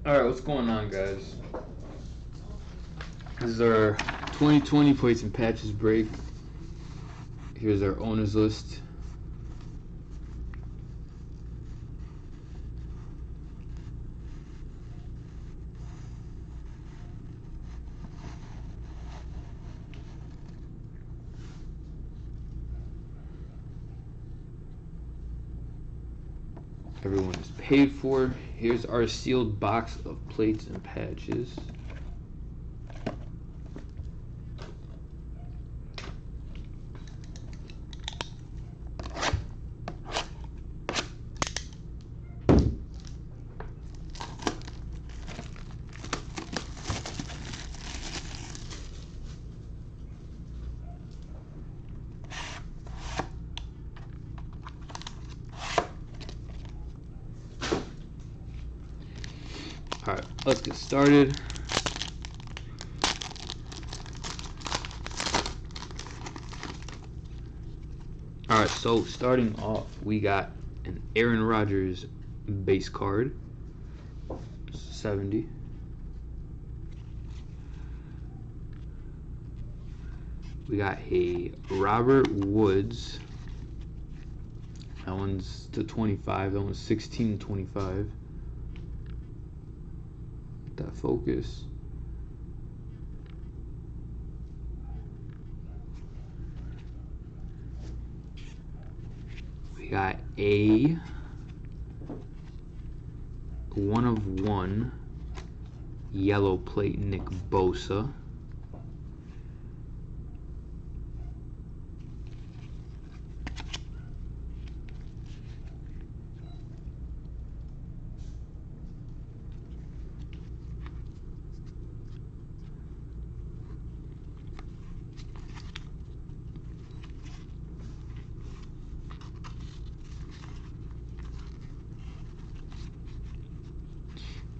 Alright, what's going on, guys? This is our 2020 plates and patches break. Here's our owners list. Everyone is paid for. Here's our sealed box of plates and patches. Alright, let's get started. Alright, so starting off, we got an Aaron Rodgers base card, 70. We got a Robert Woods. That one's to 25. That one's 16-25. That focus. We got a 1/1 yellow plate Nick Bosa.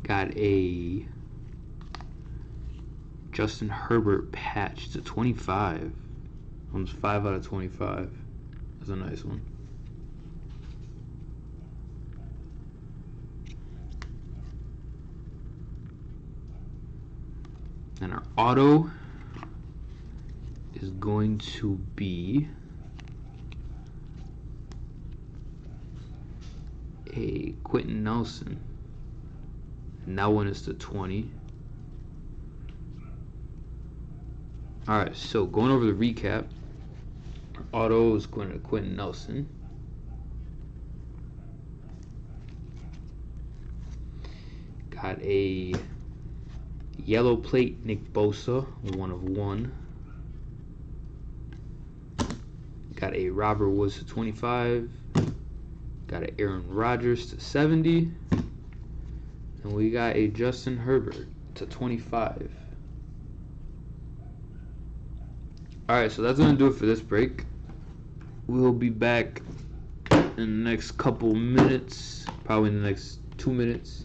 Got a Justin Herbert patch to 25. Almost 5 out of 25. That's a nice one. And our auto is going to be a Quentin Nelson. And that one is to 20. Alright, so going over the recap. Our auto is going to Quentin Nelson. Got a yellow plate Nick Bosa, 1/1. Got a Robert Woods to 25. Got an Aaron Rodgers to 70. And we got a Justin Herbert to 25. Alright, so that's going to do it for this break. We'll be back in the next couple minutes. Probably in the next 2 minutes.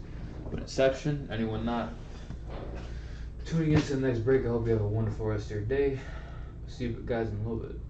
With Inception. Anyone not tuning into the next break, I hope you have a wonderful rest of your day. See you guys in a little bit.